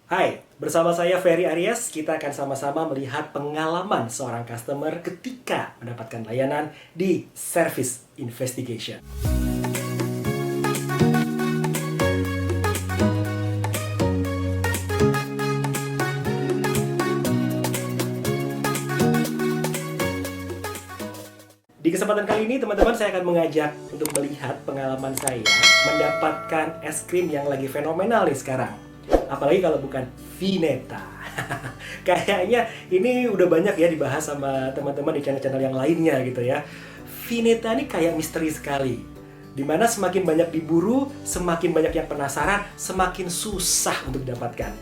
Hai, bersama saya Ferry Aries, kita akan sama-sama melihat pengalaman seorang customer ketika mendapatkan layanan di Service Investigation. Di kesempatan kali ini, teman-teman, saya akan mengajak untuk melihat pengalaman saya mendapatkan es krim yang lagi fenomenal nih sekarang. Apalagi kalau bukan Vineta. Kayaknya ini udah banyak ya dibahas sama teman-teman di channel-channel yang lainnya gitu ya. Vineta ini kayak misteri sekali. Dimana semakin banyak diburu, semakin banyak yang penasaran, semakin susah untuk didapatkan.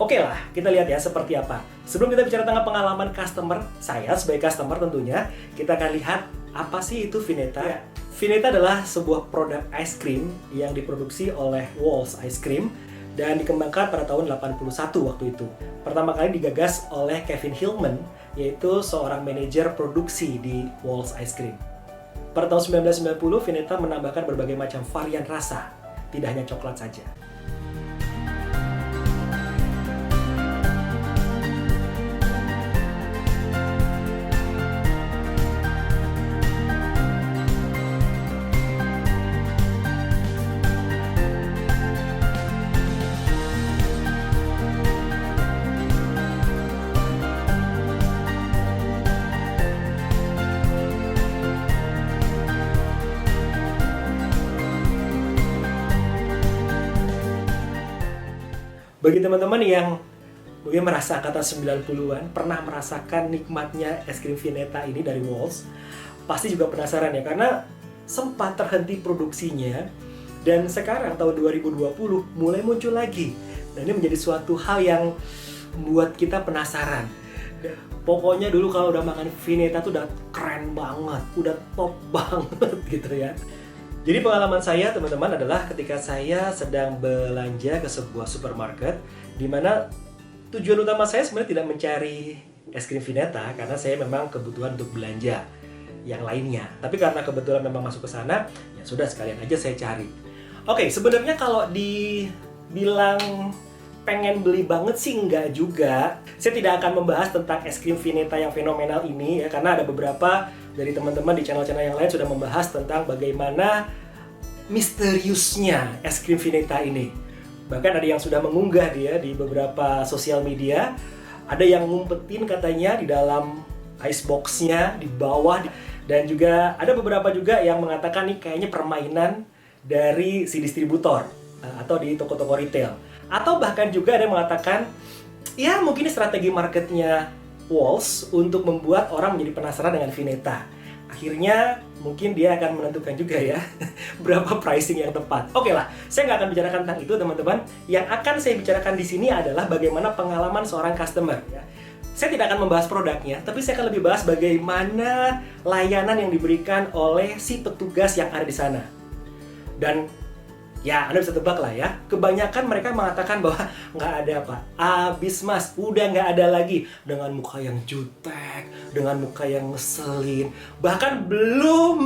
Oke lah, kita lihat ya seperti apa. Sebelum kita bicara tentang pengalaman customer, saya sebagai customer tentunya, kita akan lihat apa sih itu Vineta. Vineta adalah sebuah produk ice cream yang diproduksi oleh Walls Ice Cream dan dikembangkan pada tahun 81 waktu itu. Pertama kali digagas oleh Kevin Hillman, yaitu seorang manajer produksi di Walls Ice Cream. Pada tahun 1990, Vineta menambahkan berbagai macam varian rasa, tidak hanya coklat saja. Bagi teman-teman yang mungkin merasa kata 90-an, pernah merasakan nikmatnya es krim Vineta ini dari Walls, pasti juga penasaran ya, karena sempat terhenti produksinya, dan sekarang tahun 2020 mulai muncul lagi. Dan ini menjadi suatu hal yang membuat kita penasaran. Pokoknya dulu kalau udah makan Vineta tuh udah keren banget, udah top banget gitu ya. Jadi pengalaman saya teman-teman adalah ketika saya sedang belanja ke sebuah supermarket, di mana tujuan utama saya sebenarnya tidak mencari es krim Vineta karena saya memang kebutuhan untuk belanja yang lainnya. Tapi karena kebetulan memang masuk ke sana, ya sudah sekalian aja saya cari. Oke, sebenarnya kalau dibilang pengen beli banget sih enggak juga. Saya tidak akan membahas tentang es krim Vineta yang fenomenal ini ya, karena ada beberapa dari teman-teman di channel-channel yang lain sudah membahas tentang bagaimana misteriusnya es krim Vineta ini. Bahkan ada yang sudah mengunggah dia di beberapa sosial media. Ada yang ngumpetin katanya di dalam icebox-nya, di bawah. Dan juga ada beberapa juga yang mengatakan nih kayaknya permainan dari si distributor atau di toko-toko retail. Atau bahkan juga ada yang mengatakan, ya mungkin ini strategi marketnya Walls untuk membuat orang menjadi penasaran dengan Vineta. Akhirnya mungkin dia akan menentukan juga ya berapa pricing yang tepat. Oke lah, saya nggak akan bicarakan tentang itu teman-teman. Yang akan saya bicarakan di sini adalah bagaimana pengalaman seorang customer. Ya. Saya tidak akan membahas produknya, tapi saya akan lebih bahas bagaimana layanan yang diberikan oleh si petugas yang ada di sana. Dan ya, Anda bisa tebak lah ya, kebanyakan mereka mengatakan bahwa nggak ada Pak, abis mas, udah nggak ada lagi. Dengan muka yang jutek, dengan muka yang ngeselin. Bahkan belum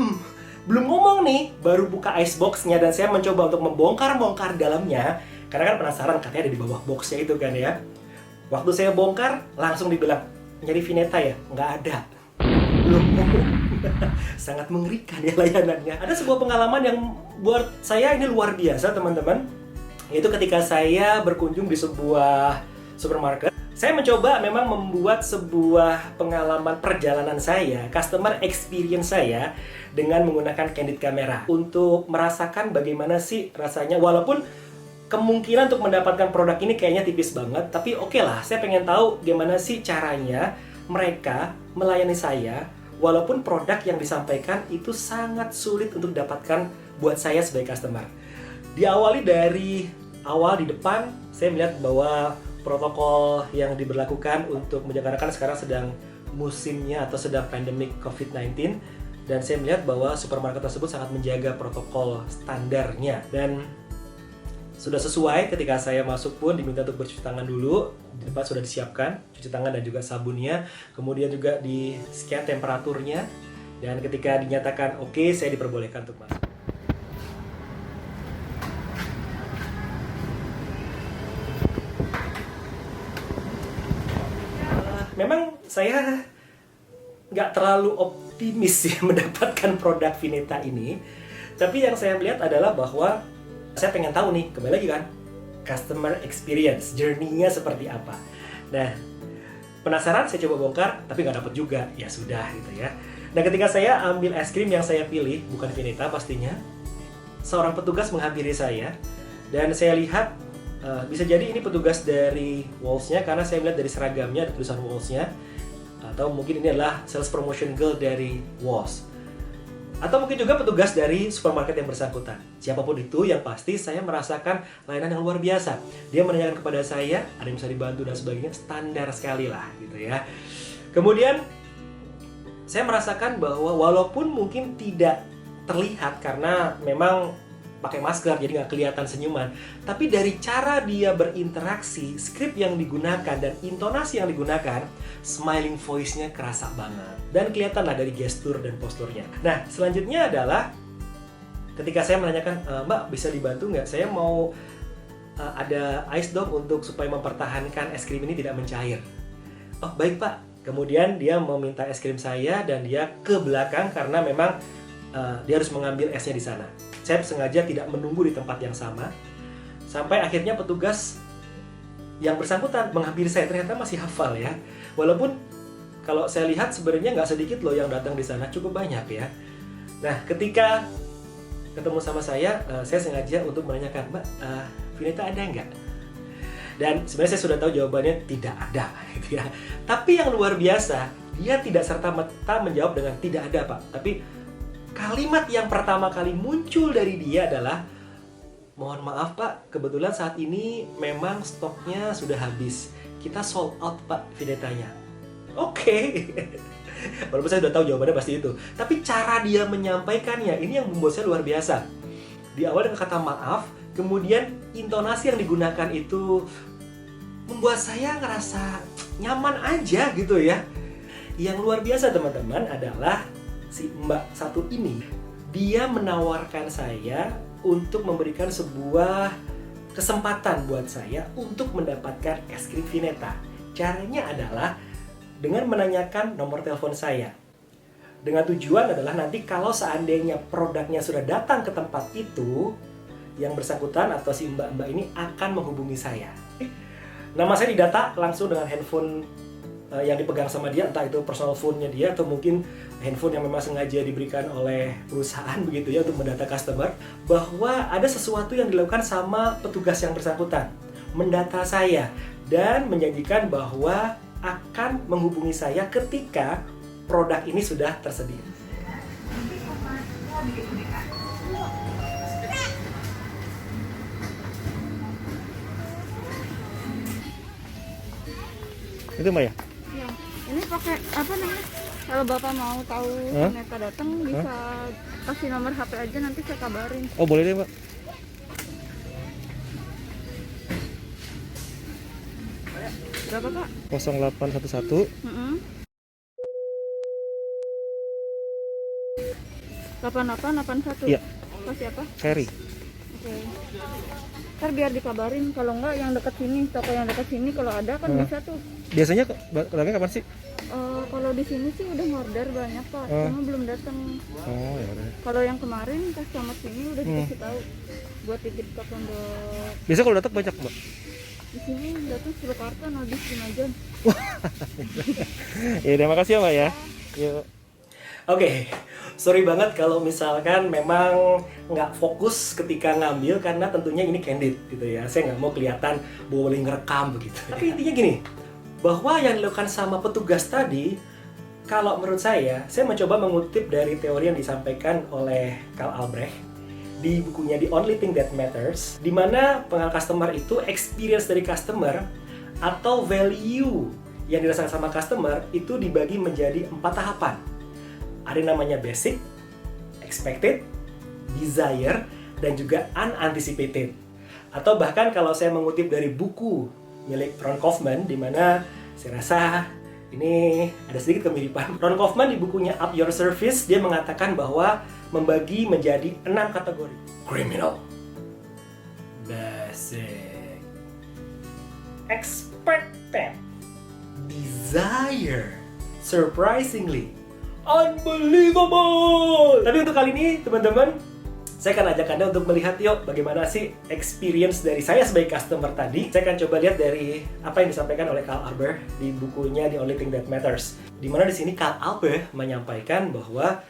ngomong nih, baru buka icebox-nya dan saya mencoba untuk membongkar dalamnya. Karena kan penasaran, katanya ada di bawah box-nya itu kan ya. Waktu saya bongkar, langsung dibilang, nyari Vineta ya? Nggak ada. Belum ngomong. Sangat mengerikan ya layanannya. Ada sebuah pengalaman yang buat saya ini luar biasa teman-teman. Yaitu ketika saya berkunjung di sebuah supermarket, saya mencoba memang membuat sebuah pengalaman perjalanan saya, customer experience saya dengan menggunakan candid camera untuk merasakan bagaimana sih rasanya. Walaupun kemungkinan untuk mendapatkan produk ini kayaknya tipis banget, tapi oke lah, saya pengen tahu gimana sih caranya mereka melayani saya. Walaupun produk yang disampaikan itu sangat sulit untuk didapatkan buat saya sebagai customer. Diawali dari awal di depan, saya melihat bahwa protokol yang diberlakukan untuk menjaga, kan sekarang sedang musimnya atau sedang pandemic COVID-19, dan saya melihat bahwa supermarket tersebut sangat menjaga protokol standarnya. Dan sudah sesuai, ketika saya masuk pun diminta untuk bercuci tangan dulu. Di depan sudah disiapkan cuci tangan dan juga sabunnya. Kemudian juga di scan temperaturnya. Dan ketika dinyatakan oke, saya diperbolehkan untuk masuk. memang saya nggak terlalu optimis ya mendapatkan produk Vineta ini. Tapi yang saya melihat adalah bahwa saya pengen tahu nih, kembali lagi kan, customer experience, journey-nya seperti apa. Nah, penasaran, saya coba bongkar, tapi nggak dapet juga. Ya sudah gitu ya. Nah, ketika saya ambil es krim yang saya pilih, bukan Vineta pastinya, seorang petugas menghampiri saya, dan saya lihat bisa jadi ini petugas dari Walls-nya, karena saya melihat dari seragamnya ada tulisan Walls-nya, atau mungkin ini adalah sales promotion girl dari Walls, atau mungkin juga petugas dari supermarket yang bersangkutan. Siapapun itu, yang pasti saya merasakan layanan yang luar biasa. Dia menanyakan kepada saya, ada yang bisa dibantu dan sebagainya, standar sekali lah gitu ya. Kemudian saya merasakan bahwa walaupun mungkin tidak terlihat karena memang pakai masker jadi nggak kelihatan senyuman, tapi dari cara dia berinteraksi, skrip yang digunakan dan intonasi yang digunakan, smiling voice-nya kerasa banget dan kelihatan lah dari gestur dan posturnya. Nah, selanjutnya adalah ketika saya menanyakan, Mbak bisa dibantu nggak? Saya mau ada ice dog untuk supaya mempertahankan es krim ini tidak mencair. Oh baik Pak. Kemudian dia meminta es krim saya dan dia ke belakang karena memang dia harus mengambil esnya di sana. Saya sengaja tidak menunggu di tempat yang sama sampai akhirnya petugas yang bersangkutan menghampiri saya, ternyata masih hafal ya. Walaupun kalau saya lihat sebenarnya nggak sedikit loh yang datang di sana, cukup banyak ya. Nah, ketika ketemu sama saya sengaja untuk menanyakan, Mbak, Vineta ada nggak? Dan sebenarnya saya sudah tahu jawabannya tidak ada gitu ya. Tapi yang luar biasa, dia tidak serta-merta menjawab dengan tidak ada Pak. Tapi kalimat yang pertama kali muncul dari dia adalah, mohon maaf Pak, kebetulan saat ini memang stoknya sudah habis. Kita sold out Pak Vinetanya. Oke. Walaupun saya sudah tahu jawabannya pasti itu. Tapi cara dia menyampaikannya, ini yang membuat saya luar biasa. Di awal dengan kata maaf, kemudian intonasi yang digunakan itu membuat saya ngerasa nyaman aja gitu ya. Yang luar biasa teman-teman adalah si Mbak satu ini, dia menawarkan saya untuk memberikan sebuah kesempatan buat saya untuk mendapatkan es krim Vineta. Caranya adalah dengan menanyakan nomor telepon saya. Dengan tujuan adalah nanti kalau seandainya produknya sudah datang ke tempat itu, yang bersangkutan atau si mbak-mbak ini akan menghubungi saya. Nama saya didata langsung dengan handphone yang dipegang sama dia, entah itu personal phone-nya dia atau mungkin handphone yang memang sengaja diberikan oleh perusahaan begitu ya untuk mendata customer, bahwa ada sesuatu yang dilakukan sama petugas yang bersangkutan, mendata saya dan menjanjikan bahwa akan menghubungi saya ketika produk ini sudah tersedia. Itu Mbak ya? Ya, ini pakai apa namanya? Kalau Bapak mau tahu Vineta datang bisa kasih nomor HP aja, nanti saya kabarin. Oh boleh deh Mbak. Berapa Pak? 0811 8881. Iya. Pak siapa? Ferry. Oke. Ntar biar dikabarin, kalau enggak yang dekat sini, toko yang dekat sini kalau ada kan bisa tuh. Biasanya datangnya kapan sih? Kalau di sini sih udah order banyak Pak, cuma belum datang. Oh ya udah. Kalau yang kemarin customer sini udah dikasih tahu buat titip ke pondok. Biasa kalau datang banyak Mbak? Di sini datang 10 karton habis 5 jam. Ya terima kasih ya Mbak ya. Yuk. Oke, sorry banget kalau misalkan memang nggak fokus ketika ngambil karena tentunya ini candid gitu ya. Saya nggak mau kelihatan boleh ngerekam begitu. Tapi intinya gini, bahwa yang dilakukan sama petugas tadi, kalau menurut saya mencoba mengutip dari teori yang disampaikan oleh Carl Albrecht di bukunya The Only Thing That Matters, di mana pengalaman customer itu experience dari customer atau value yang dirasakan sama customer itu dibagi menjadi 4 tahapan. Ada yang namanya basic, expected, desire, dan juga unanticipated. Atau bahkan kalau saya mengutip dari buku milik Ron Kaufman, di mana saya rasa ini ada sedikit kemiripan. Ron Kaufman di bukunya Up Your Service, dia mengatakan bahwa membagi menjadi 6 kategori. Criminal, basic, expected, desire, desire. Surprisingly, unbelievable. Tapi untuk kali ini teman-teman, saya akan ajak Anda untuk melihat yuk bagaimana sih experience dari saya sebagai customer tadi. Saya akan coba lihat dari apa yang disampaikan oleh Carl Albert di bukunya The Only Thing That Matters. Di mana di sini Carl Albert menyampaikan bahwa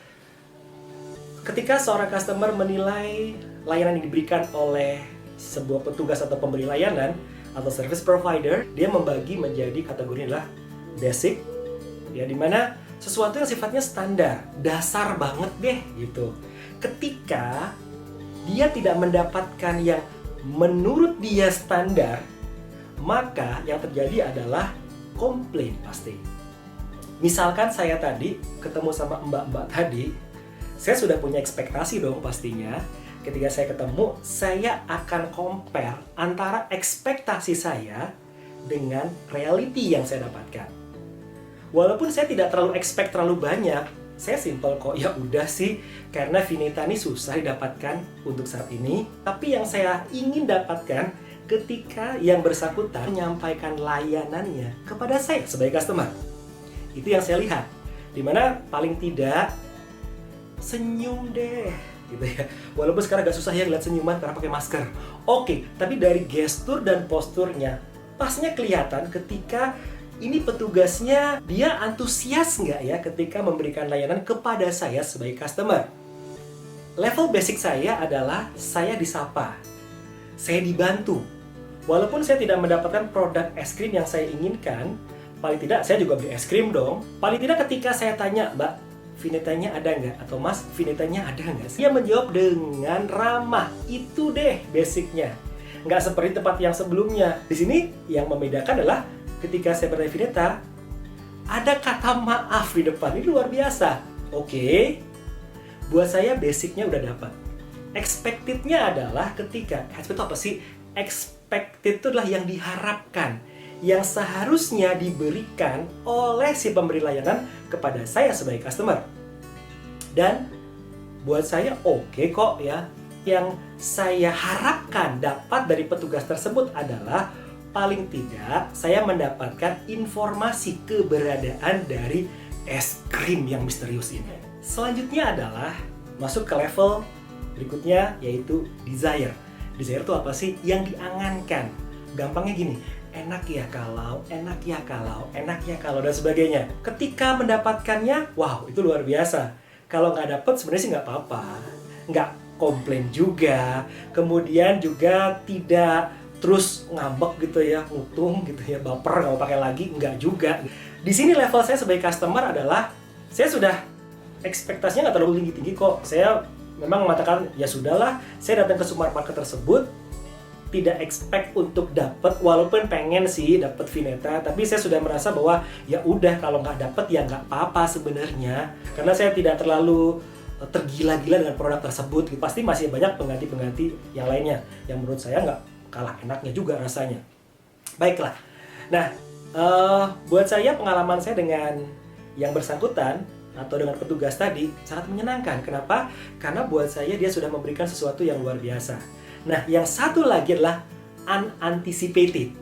ketika seorang customer menilai layanan yang diberikan oleh sebuah petugas atau pemberi layanan atau service provider, dia membagi menjadi kategori adalah basic, ya, dimana sesuatu yang sifatnya standar, dasar banget deh gitu. Ketika dia tidak mendapatkan yang menurut dia standar, maka yang terjadi adalah komplain pasti. Misalkan saya tadi ketemu sama mbak-mbak tadi, saya sudah punya ekspektasi dong pastinya. Ketika saya ketemu, saya akan compare antara ekspektasi saya dengan reality yang saya dapatkan. Walaupun saya tidak terlalu expect terlalu banyak, saya simple kok, ya udah sih, karena Vineta ini susah didapatkan untuk saat ini. Tapi yang saya ingin dapatkan ketika yang bersangkutan menyampaikan layanannya kepada saya sebagai customer. Itu yang saya lihat. Dimana paling tidak senyum deh, gitu ya. Walaupun sekarang agak susah ya lihat senyuman karena pakai masker. Oke, tapi dari gestur dan posturnya, pasnya kelihatan ketika ini petugasnya, dia antusias nggak ya ketika memberikan layanan kepada saya sebagai customer. Level basic saya adalah saya disapa, saya dibantu. Walaupun saya tidak mendapatkan produk es krim yang saya inginkan, paling tidak saya juga beli es krim dong. Paling tidak ketika saya tanya, Mbak, Vinetanya ada nggak? Atau Mas, Vinetanya ada nggak? Dia menjawab dengan ramah. Itu deh basicnya. Nggak seperti tempat yang sebelumnya. Di sini yang membedakan adalah ketika saya bertanya Vineta, ada kata maaf di depan. Ini luar biasa. Oke, buat saya basicnya udah dapat. Expected-nya adalah ketika, expected apa sih? Expected itu adalah yang diharapkan, yang seharusnya diberikan oleh si pemberi layanan kepada saya sebagai customer. Dan buat saya oke kok ya. Yang saya harapkan dapat dari petugas tersebut adalah paling tidak saya mendapatkan informasi keberadaan dari es krim yang misterius ini. Selanjutnya adalah masuk ke level berikutnya, yaitu desire. Desire itu apa sih? Yang diangankan. Gampangnya gini, enak ya kalau, enak ya kalau, enak ya kalau, dan sebagainya. Ketika mendapatkannya, wow, itu luar biasa. Kalau nggak dapet sebenarnya sih nggak apa-apa. Nggak komplain juga. Kemudian juga tidak terus ngambek gitu ya, ngutung gitu ya, baper nggak mau pakai lagi, nggak juga. Di sini level saya sebagai customer adalah saya sudah ekspektasinya nggak terlalu tinggi-tinggi kok. Saya memang mengatakan ya sudahlah, saya datang ke supermarket tersebut tidak expect untuk dapat, walaupun pengen sih dapat Vineta, tapi saya sudah merasa bahwa ya udah kalau nggak dapat ya nggak apa-apa sebenarnya, karena saya tidak terlalu tergila-gila dengan produk tersebut. Pasti masih banyak pengganti-pengganti yang lainnya yang menurut saya nggak kalah enaknya juga rasanya. Baiklah. Nah, buat saya pengalaman saya dengan yang bersangkutan atau dengan petugas tadi sangat menyenangkan. Kenapa? Karena buat saya dia sudah memberikan sesuatu yang luar biasa. Nah, yang satu lagi adalah unanticipated.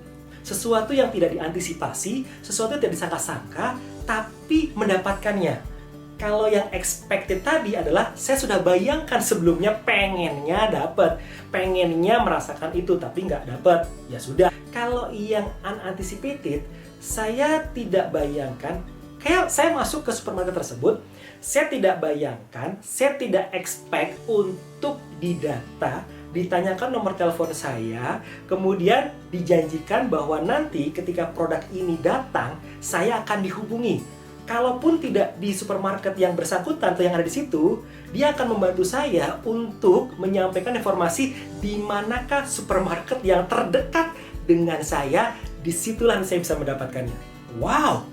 Sesuatu yang tidak diantisipasi, sesuatu yang tidak disangka-sangka, tapi mendapatkannya. Kalau yang expected tadi adalah saya sudah bayangkan sebelumnya pengennya dapat, pengennya merasakan itu tapi nggak dapat, ya sudah. Kalau yang unanticipated, saya tidak bayangkan, kayak saya masuk ke supermarket tersebut, saya tidak bayangkan, saya tidak expect untuk didata, ditanyakan nomor telepon saya, kemudian dijanjikan bahwa nanti ketika produk ini datang, saya akan dihubungi. Kalaupun tidak di supermarket yang bersangkutan atau yang ada di situ, dia akan membantu saya untuk menyampaikan informasi di manakah supermarket yang terdekat dengan saya, disitulah saya bisa mendapatkannya. Wow,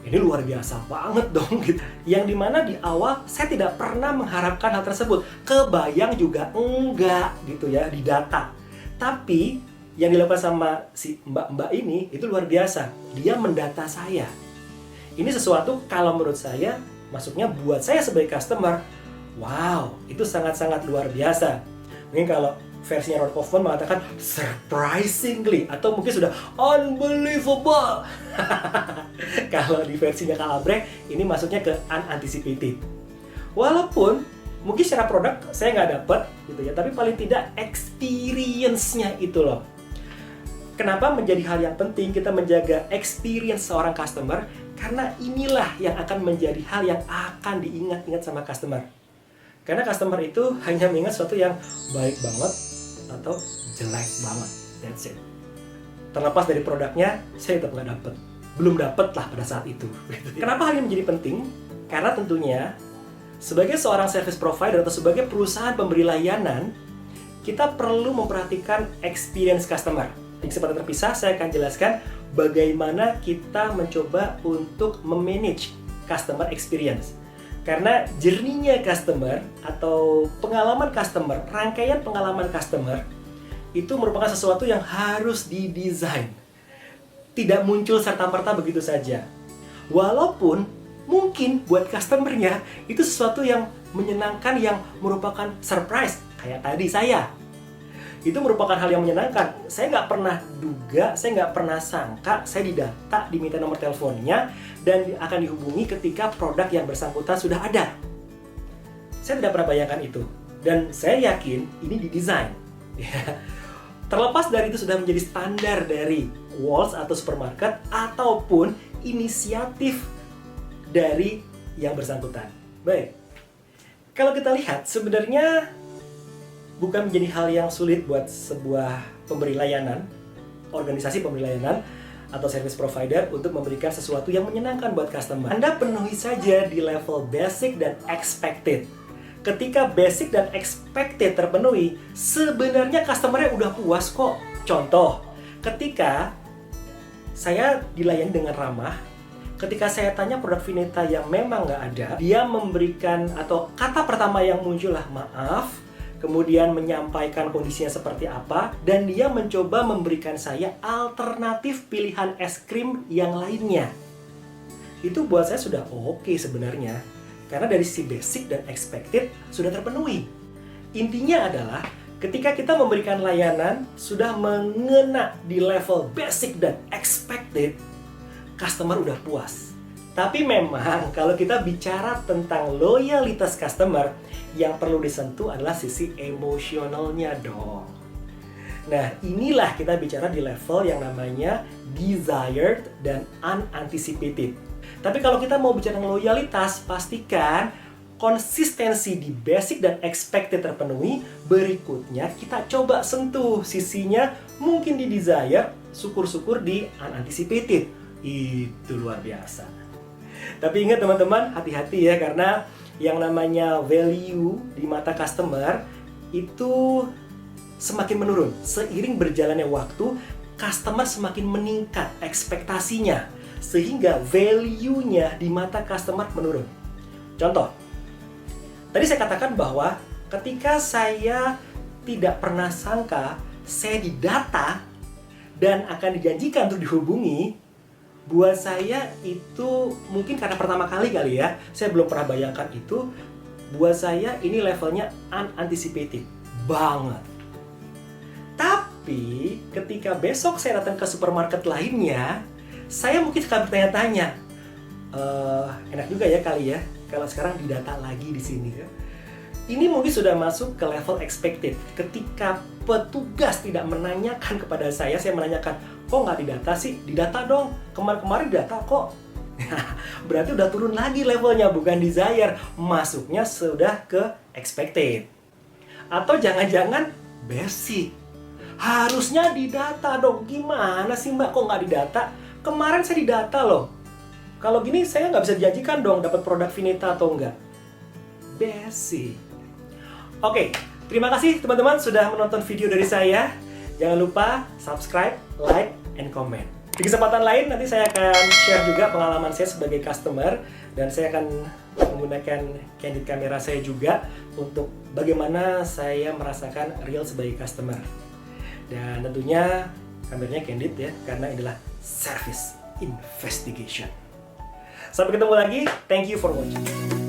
ini luar biasa banget dong gitu. Yang dimana di awal saya tidak pernah mengharapkan hal tersebut, kebayang juga enggak gitu ya di data. Tapi yang dilakukan sama si mbak-mbak ini itu luar biasa, dia mendata saya. Ini sesuatu kalau menurut saya, masuknya buat saya sebagai customer, wow, itu sangat-sangat luar biasa. Mungkin kalau versinya Ron Kaufman mengatakan surprisingly atau mungkin sudah unbelievable. Kalau di versinya Kak Albrecht ini masuknya ke unanticipated. Walaupun mungkin secara produk saya nggak dapet gitu ya, tapi paling tidak experience-nya itu loh. Kenapa menjadi hal yang penting kita menjaga experience seorang customer? Karena inilah yang akan menjadi hal yang akan diingat-ingat sama customer. Karena customer itu hanya mengingat sesuatu yang baik banget atau jelek banget. That's it. Terlepas dari produknya, saya tetap nggak dapet. Belum dapet lah pada saat itu. Kenapa hal ini menjadi penting? Karena tentunya sebagai seorang service provider atau sebagai perusahaan pemberi layanan, kita perlu memperhatikan experience customer. Di kesempatan terpisah, saya akan jelaskan bagaimana kita mencoba untuk memanage customer experience. Karena journey-nya customer atau pengalaman customer, rangkaian pengalaman customer, itu merupakan sesuatu yang harus didesain. Tidak muncul serta-merta begitu saja. Walaupun mungkin buat customer-nya itu sesuatu yang menyenangkan, yang merupakan surprise. Kayak tadi saya. Itu merupakan hal yang menyenangkan. Saya nggak pernah duga, saya nggak pernah sangka, saya didata, diminta nomor teleponnya, dan akan dihubungi ketika produk yang bersangkutan sudah ada. Saya tidak pernah bayangkan itu. Dan saya yakin ini didesain. Terlepas dari itu sudah menjadi standar dari Walls atau supermarket, ataupun inisiatif dari yang bersangkutan. Baik. Kalau kita lihat, sebenarnya bukan menjadi hal yang sulit buat sebuah pemberi layanan, organisasi pemberi layanan, atau service provider untuk memberikan sesuatu yang menyenangkan buat customer. Anda penuhi saja di level basic dan expected. Ketika basic dan expected terpenuhi, sebenarnya customer-nya udah puas kok. Contoh, ketika saya dilayani dengan ramah, ketika saya tanya produk Vineta yang memang nggak ada, dia memberikan, atau kata pertama yang muncul lah maaf, kemudian menyampaikan kondisinya seperti apa, dan dia mencoba memberikan saya alternatif pilihan es krim yang lainnya. Itu buat saya sudah oke sebenarnya, karena dari sisi basic dan expected sudah terpenuhi. Intinya adalah ketika kita memberikan layanan sudah mengena di level basic dan expected, customer udah puas. Tapi memang kalau kita bicara tentang loyalitas customer, yang perlu disentuh adalah sisi emosionalnya dong. Nah, inilah kita bicara di level yang namanya desired dan unanticipated. Tapi kalau kita mau bicara loyalitas, pastikan konsistensi di basic dan expected terpenuhi. Berikutnya kita coba sentuh sisinya mungkin di desired, syukur-syukur di unanticipated. Itu luar biasa. Tapi ingat teman-teman, hati-hati ya, karena yang namanya value di mata customer itu semakin menurun. Seiring berjalannya waktu, customer semakin meningkat ekspektasinya, sehingga value-nya di mata customer menurun. Contoh, tadi saya katakan bahwa ketika saya tidak pernah sangka saya didata dan akan dijanjikan untuk dihubungi, buat saya itu mungkin karena pertama kali ya, saya belum pernah bayangkan itu. Buat saya ini levelnya unanticipated banget. Tapi ketika besok saya datang ke supermarket lainnya, saya mungkin akan bertanya-tanya, enak juga ya kali ya kalau sekarang didata lagi di sini ya. Ini mungkin sudah masuk ke level expected. Ketika petugas tidak menanyakan kepada saya menanyakan, kok nggak didata sih? Didata dong, kemarin didata kok. Berarti udah turun lagi levelnya, bukan desire. Masuknya sudah ke expected. Atau jangan-jangan basic. Harusnya didata dong. Gimana sih mbak, kok nggak didata? Kemarin saya didata loh. Kalau gini saya nggak bisa dijanjikan dong dapat produk Vineta atau enggak. Basic. Oke, terima kasih teman-teman sudah menonton video dari saya. Jangan lupa subscribe, like, and comment. Di kesempatan lain nanti saya akan share juga pengalaman saya sebagai customer, dan saya akan menggunakan candid kamera saya juga untuk bagaimana saya merasakan real sebagai customer. Dan tentunya kameranya candid ya, karena adalah service investigation. Sampai ketemu lagi, thank you for watching.